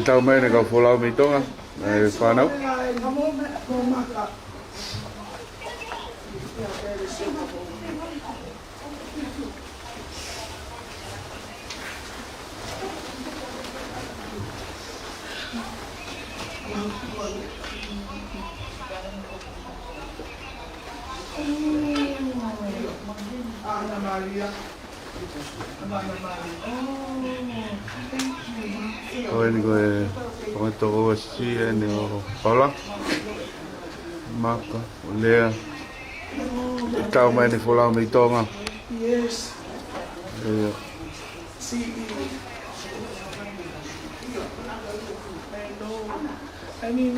Tau mai na ka Folau Mei Tonga, whanau. Ana Maria. Koe ni koe toko si ni o Paula. Maka, o lea. Tau mai ni Folau Mei Tonga. Yes. See, I mean,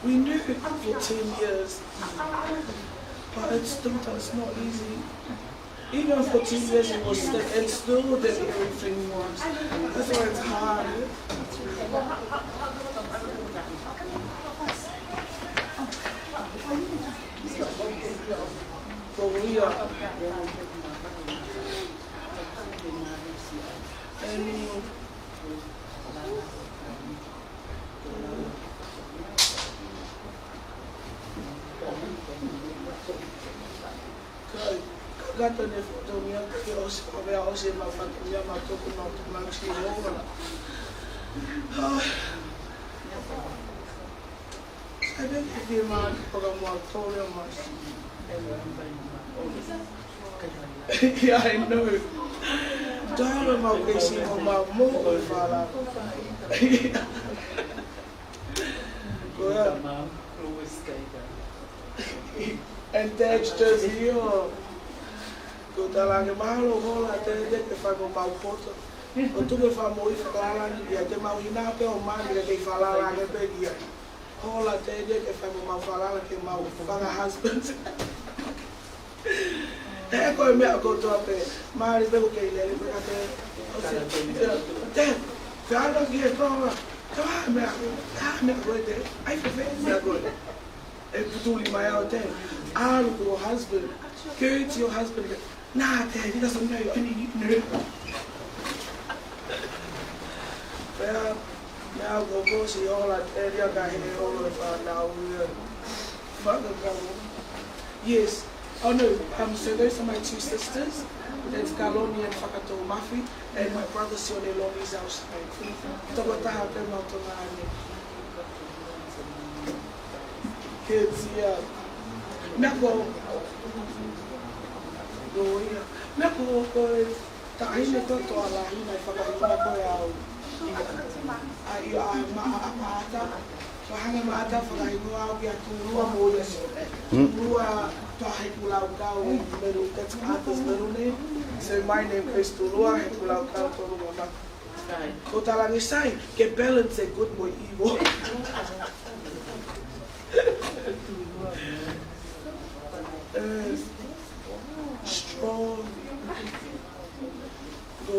we knew it for 10 years, but it's sometimes not easy. Even for 2 years it's still that everything was. That's why it's hard. But we are. Gata ne foto mia que os avea os ma famiglia ma tocco ma ci ora. I think the man program Victoria mas. Yeah, I know. Dara ma que si ma mo fala. And that's just here. Kota lange mahalo hola te que fa mo pau foto. O tu que fa mo I fa la ni dia te mau ina pe o mani que fa la la que pe dia. Hola te que fa mo fa la que mau fa la husband. E ko me ko to pe mari pe ko ke le pe ka te. Fa la que to. Come me go there. I prefer me go. E tu li mai o te. Ah, your husband. Go to your husband. Nah, Dad, he doesn't know. I need to know. Well, now go see all that area guy here all of now. Yes. Oh no, so those are my two sisters. That's Loni and Tolungamaka, and my brother Loni's outside. Kids, yeah. Nako Goia. Nako ko tahine to ala hina whakahina ko au. Ai maata. Wahanga maata whakahino au kia tūrua mōia so. Tūrua tahi pulau kau meru that's Arthur's middle name. So my name is Tūrua he pulau kau Tolungamaka. Ko talangi sai ke balance e good mo evil. Strong. Go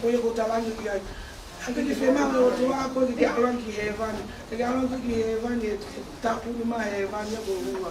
yo talangi kia. Anga ni fema ngo to ako ki alang ki heaven. Ki alang ki heaven ni tapu ni ma heaven ya go ruwa.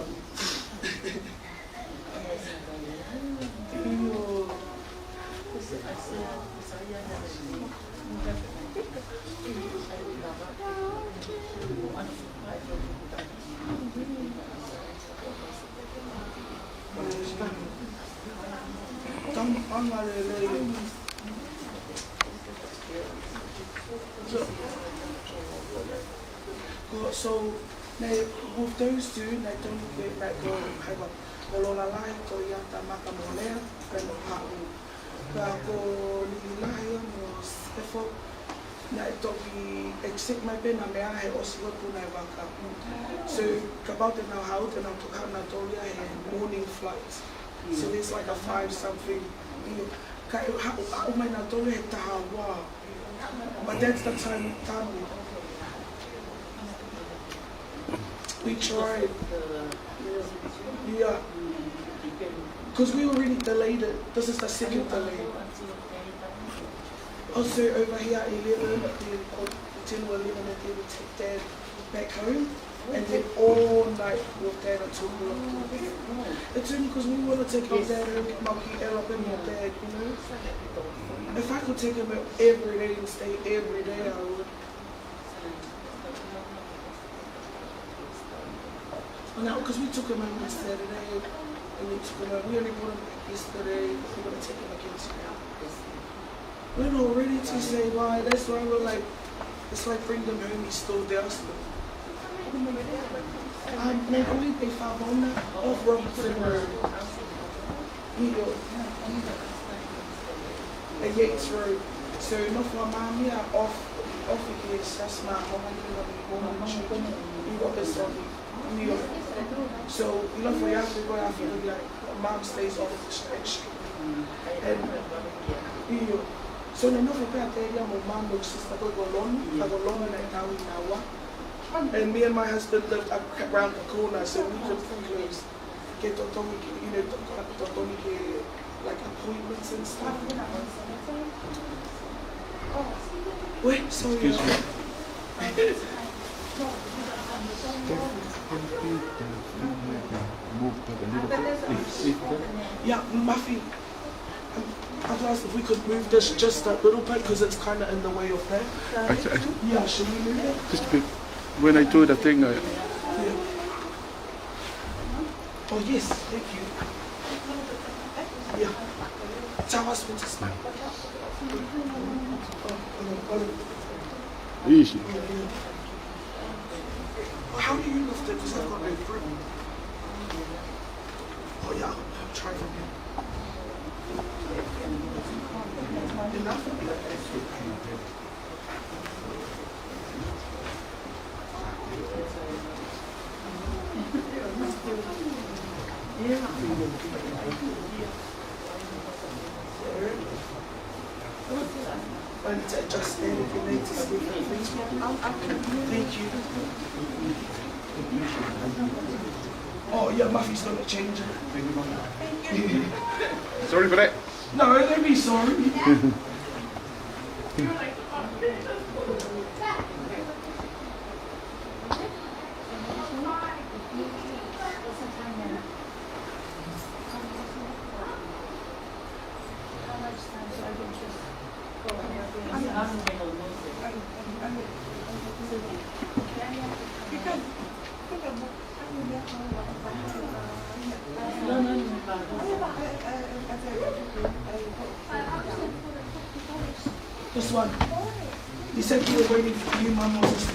So, with those two, they don't get that go. Paula lai ko yata maka molea kana hau. Ka ko ni lai mo efo na to be accept my pen na mea he osi ko na waka. So, about now how to na to kana tolia he morning flight. So there's like a 5 something. Ka how my na tolia he tahawa. But that's the time we tried. Yeah. because we already delayed it. This is the second delay. Also over here at 11, then 10 or 11, and then we take Dad back home. And then all night with Dad until Fe'iloaki. It's only because we want to take our Dad home, Maki, and up in my bag, you know? If I could take him out every day and stay every day, I would. Now, because we took him home on Saturday, and we took him home, we only brought him back yesterday, we're going to take him again today. We're not ready to say why, that's why we're like, it's like bring them home, he's still there still. May only pay Fauna off Robinson Road. New York. And Yates Road. So not for my here off here, that's my home. You got this on New York. So you know for you have to go out here, like mom stays off the stretch. And New York. So no for that day, my mom looks sister go Loni, I go Loni and now we know. And me and my husband lived around the corner, so we could close, get Tolungamaka, you know, Tolungamaka, like appointments and stuff. Wait, sorry. Excuse me. Yeah, Muffy. I've asked if we could move this just a little bit because it's kind of in the way of that. Yeah, should we move it? Just a bit. When I do the thing, Yeah. Oh yes, thank you. Yeah. Tell us what to say. easy. How do you lift it? Because I've got no grip. Oh yeah, I'll try from here. Enough? I need to adjust there if you need to sleep. Thank you. Oh yeah, Muffy's gonna change it. Sorry for that. No, don't be sorry. This one. He said you were waiting for you, Mom, was just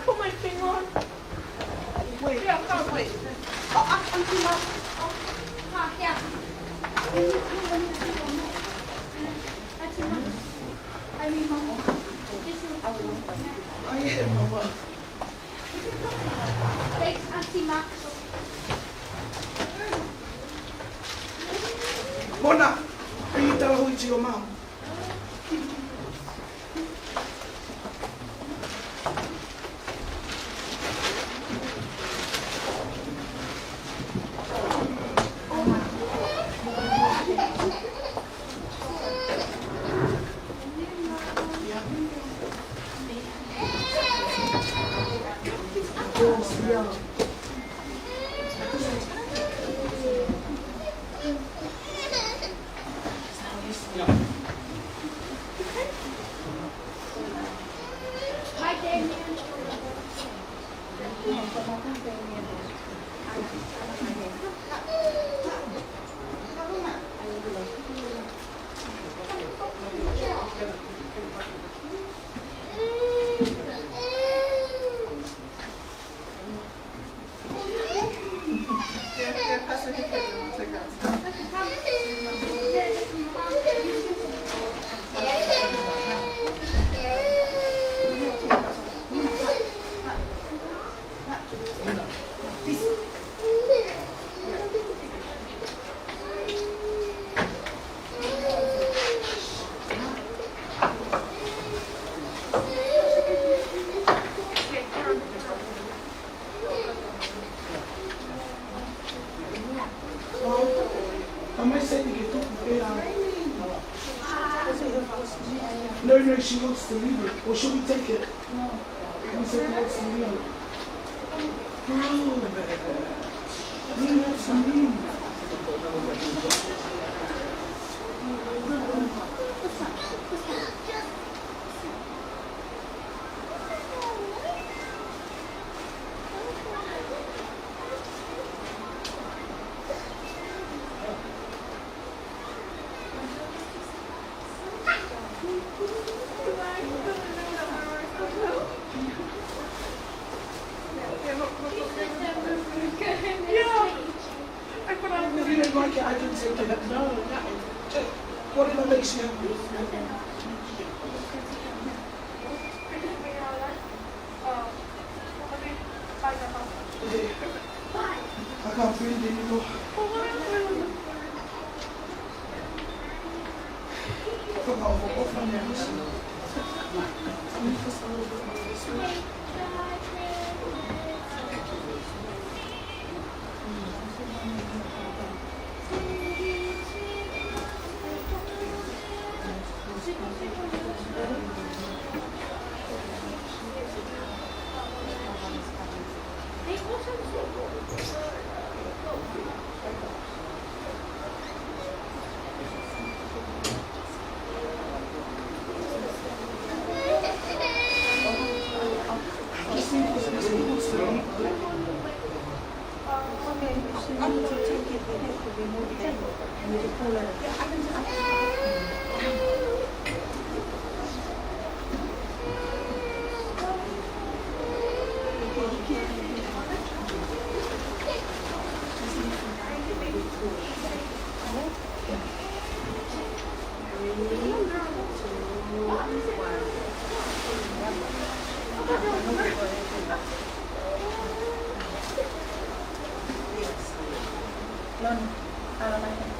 Put my finger on. wait. Yeah, I can't wait. I am, Mama. Thanks, Auntie Max. Mona, can you tell who to your mom? Hi, Damien. she wants to leave it. Or should we take it? No. We said he wants to leave it. Bro. He wants to leave. I can take it. No, whatever makes you happy. I can't breathe anymore. I forgot off my nose. I need just a little bit more this way. Loni, I don't like it.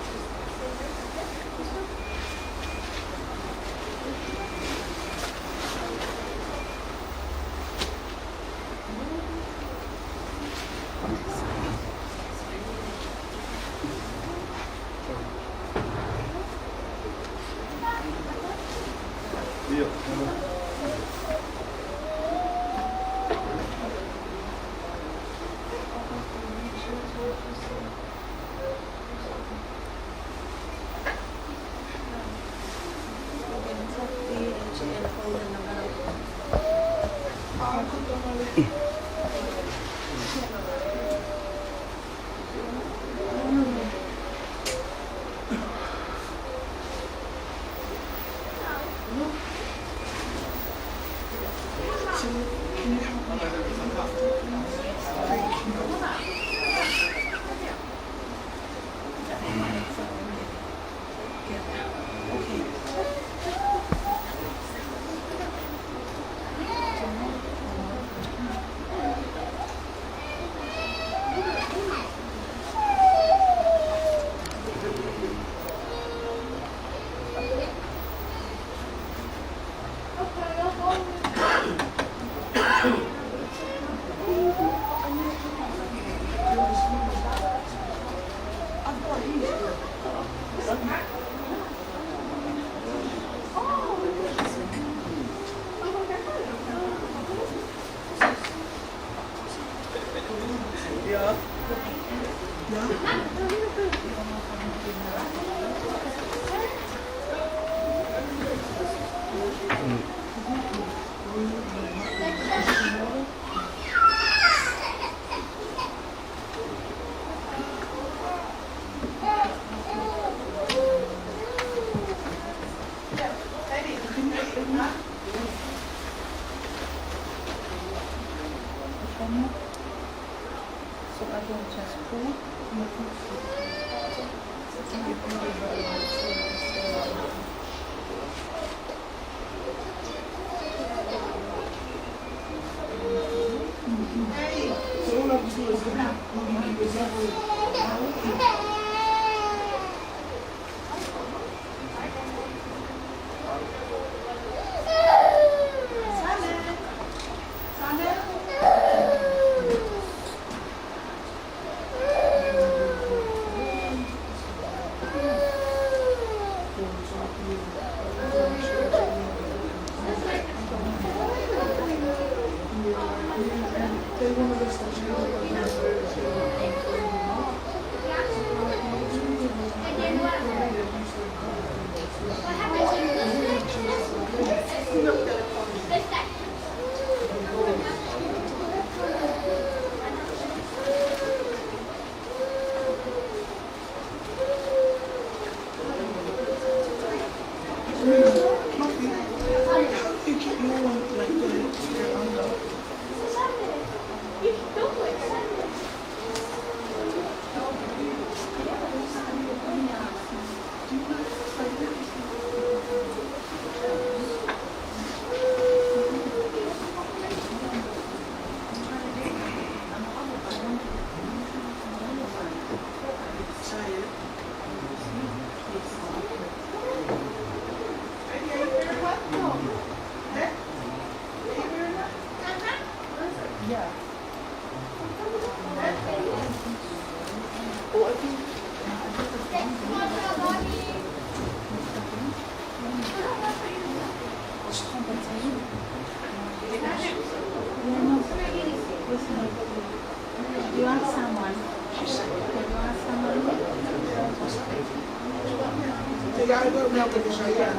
someone. She said, They want someone. "They gotta go now because I got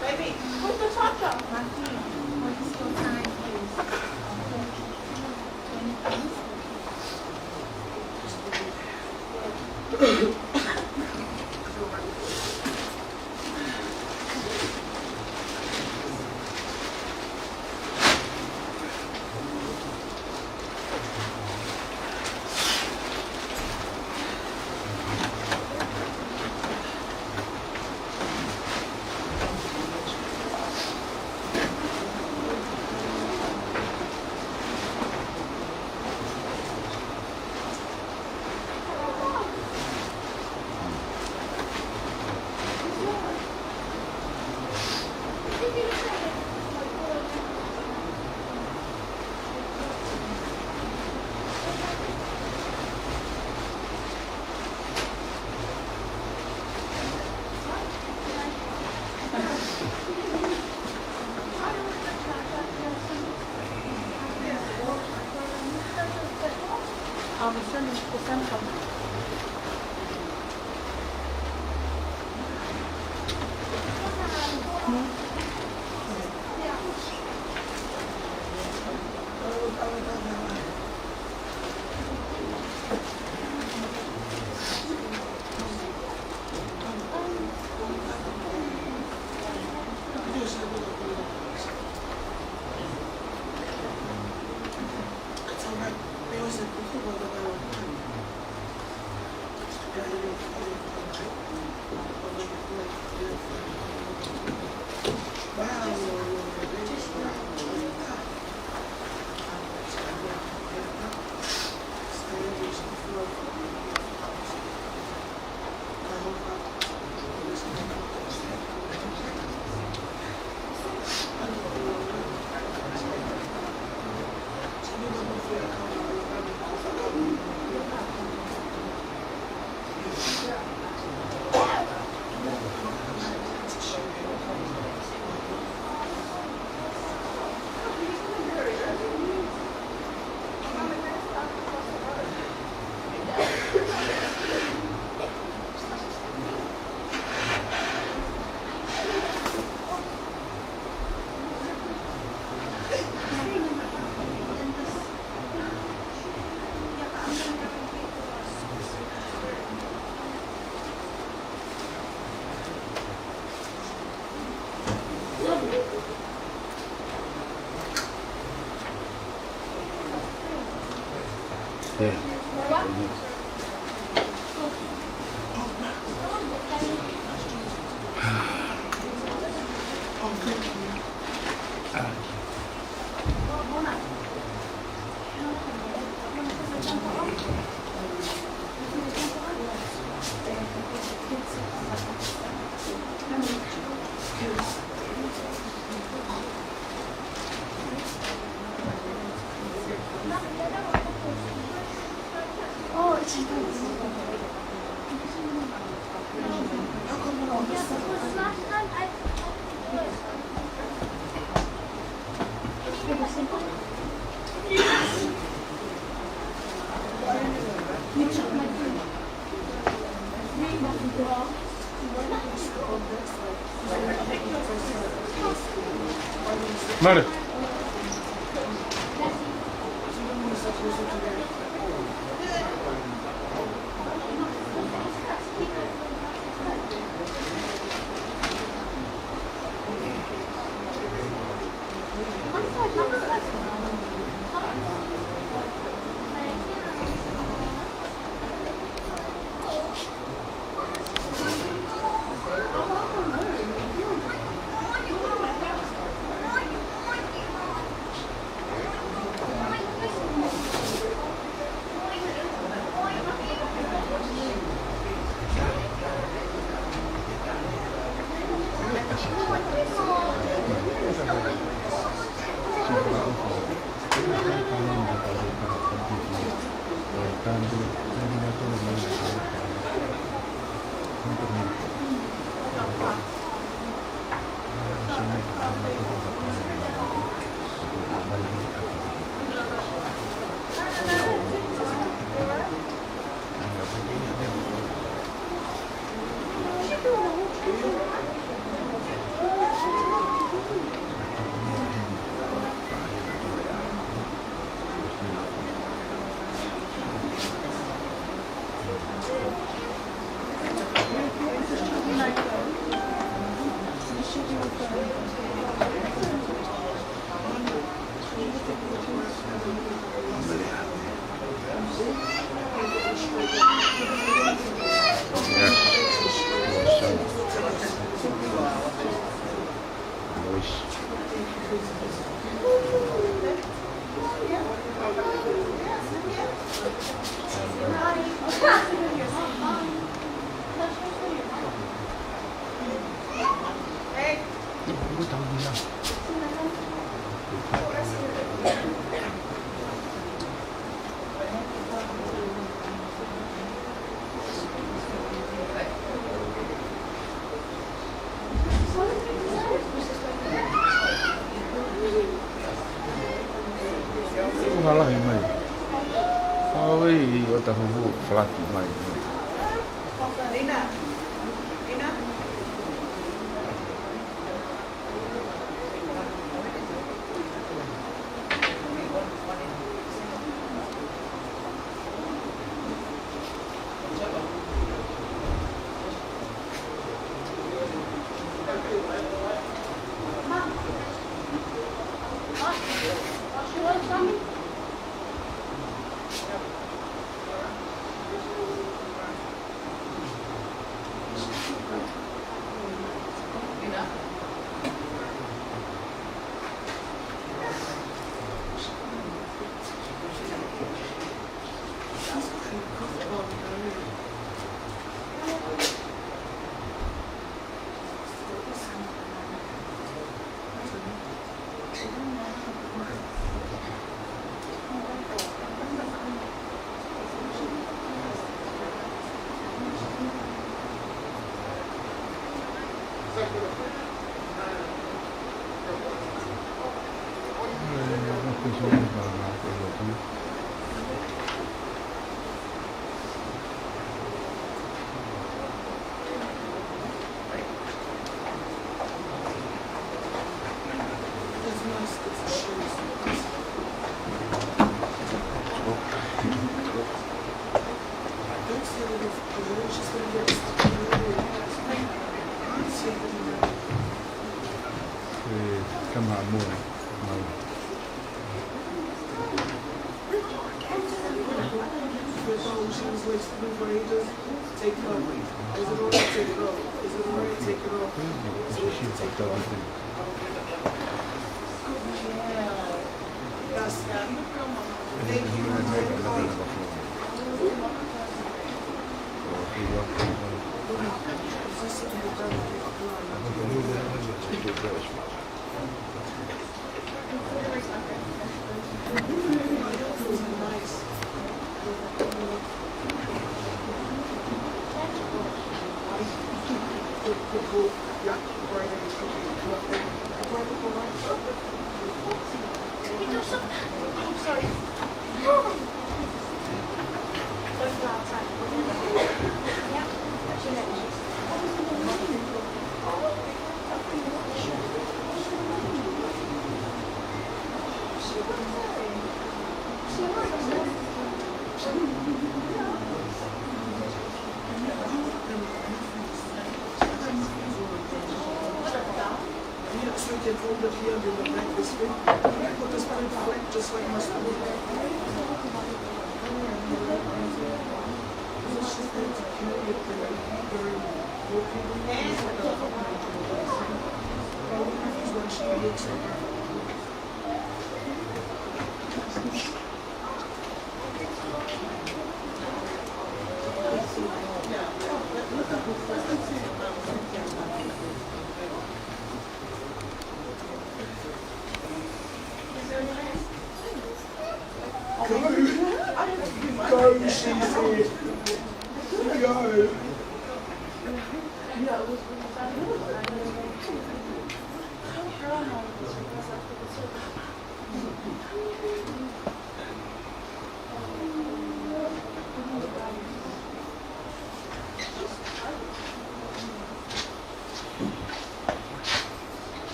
Baby, put the touch on. What is your time, please? 네. Vale. Salah yang mai. Oi, eu tava vou falar que mai.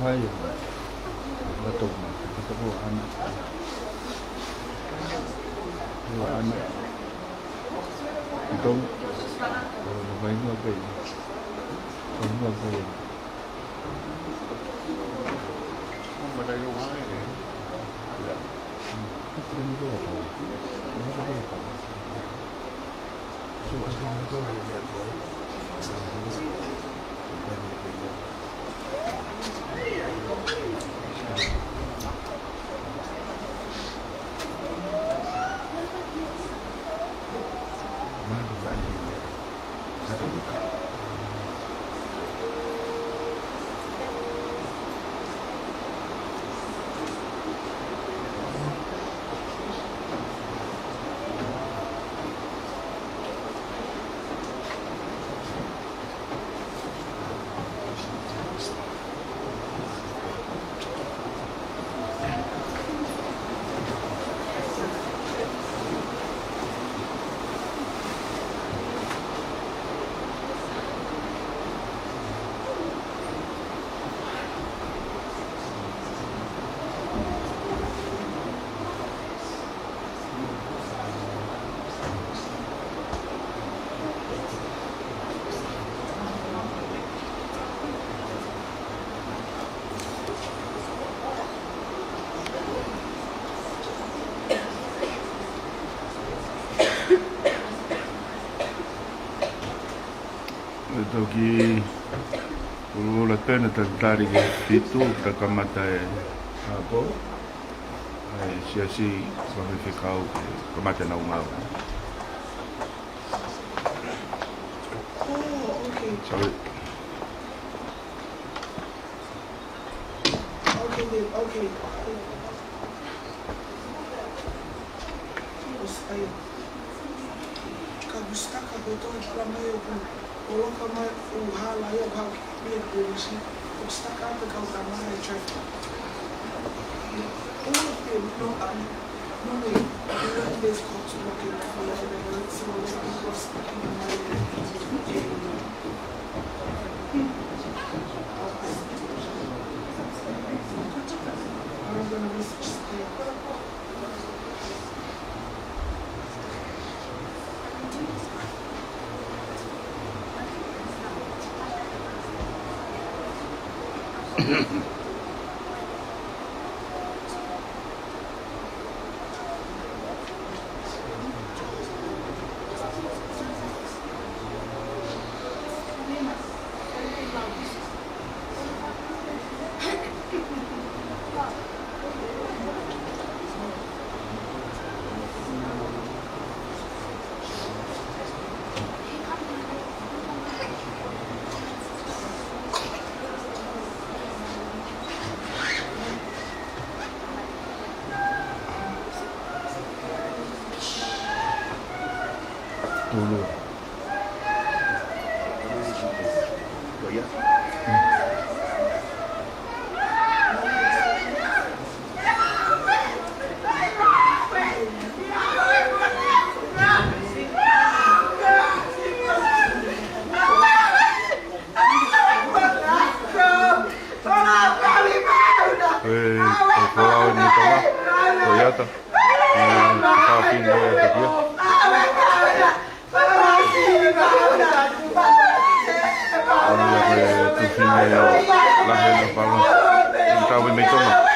Hai, betul mak. Betul anak. Dua anak. Itu, main apa ini? Main apa ini? Mana yang mana ini? Ya. Itu ni tu apa? Ini apa? Sudah tu ni apa? Toki ula pena tari ke fitu takamata e apo ai siasi kami fikau kamata na umau. Oh, okay. Sorry. Okay, then, okay. Ayo. Kagustaka betul dalam ayo pun. Kalau kamu uhala ya kau lihat polisi, kagustaka kau kamu ayo cek. Oh, okay, no, no way. This culture looking at me, so it was I'm gonna research today. Dulu. Mei Tonga.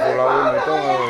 Folau Mei Tonga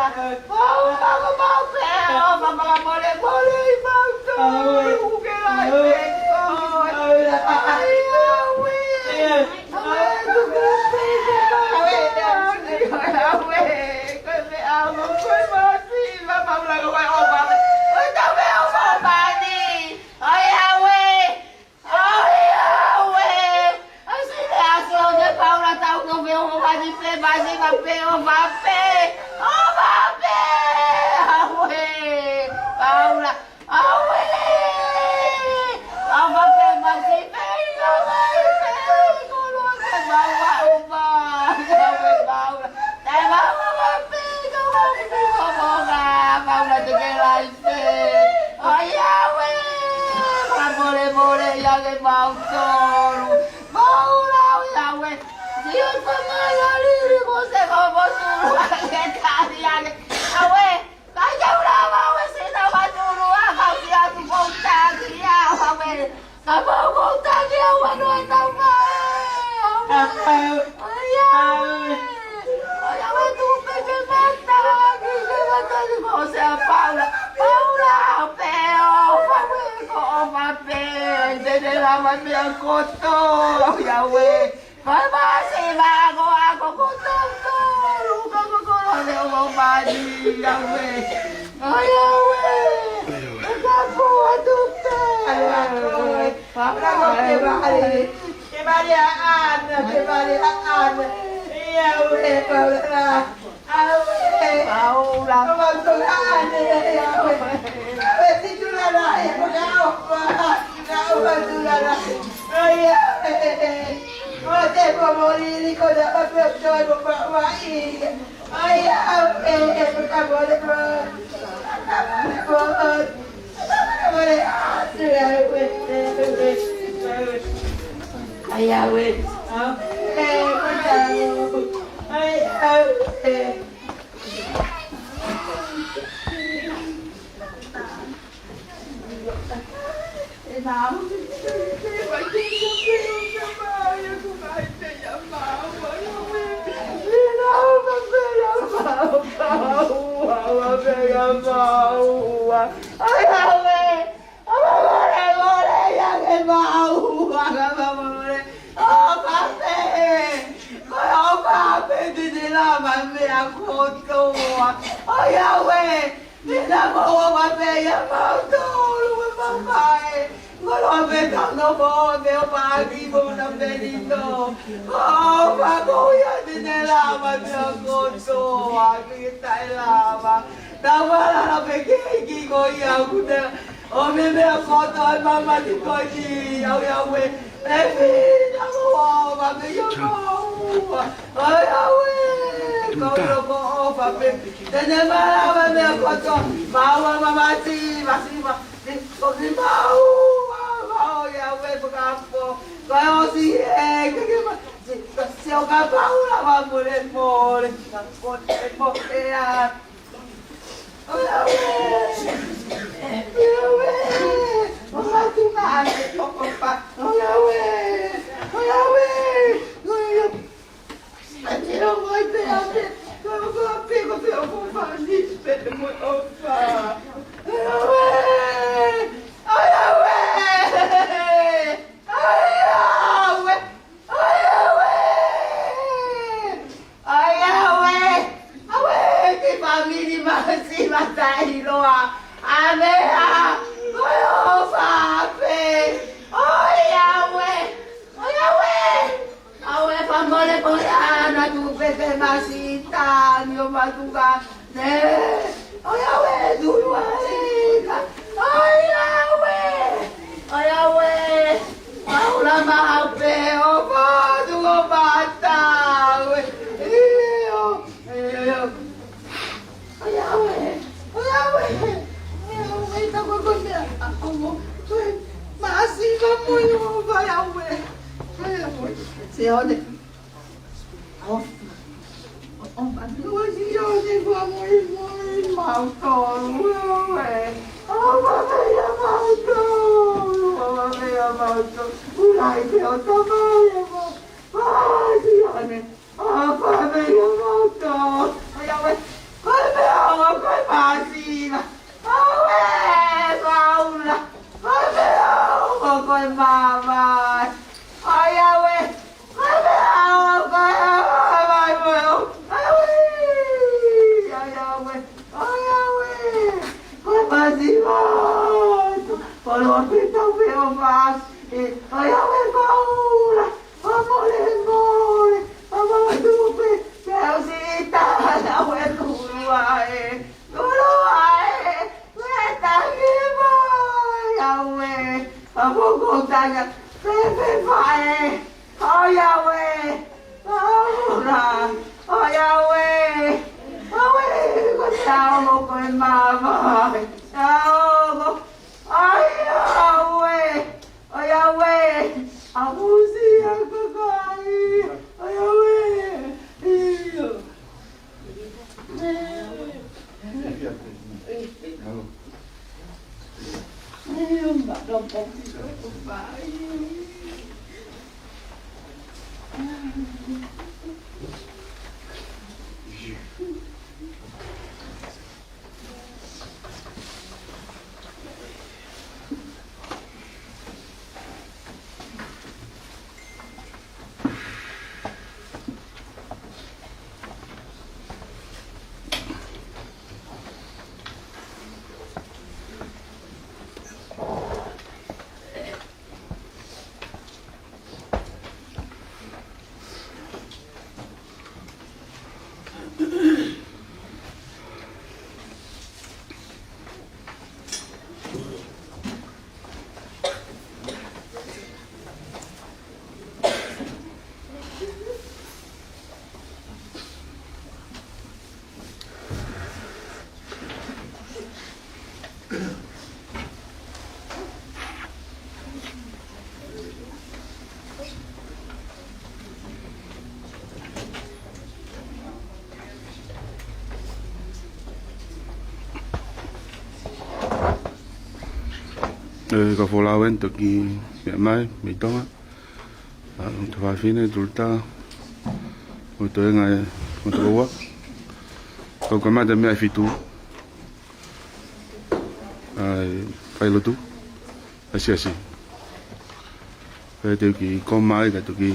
Ai, ra ai awe con sao một con mama sao ai awe abusi aku kai ai awe Mbak dompet itu baik. Ka Folau en toki Mei Tonga. Te whawhine tulta. O to enga e o to ua. Kau ka mata mea fitu. Ai Fe'iloaki. Asi. Pe te ki ko mai ka toki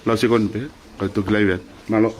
lau sekon pe. Ka toki lai ven. Malo.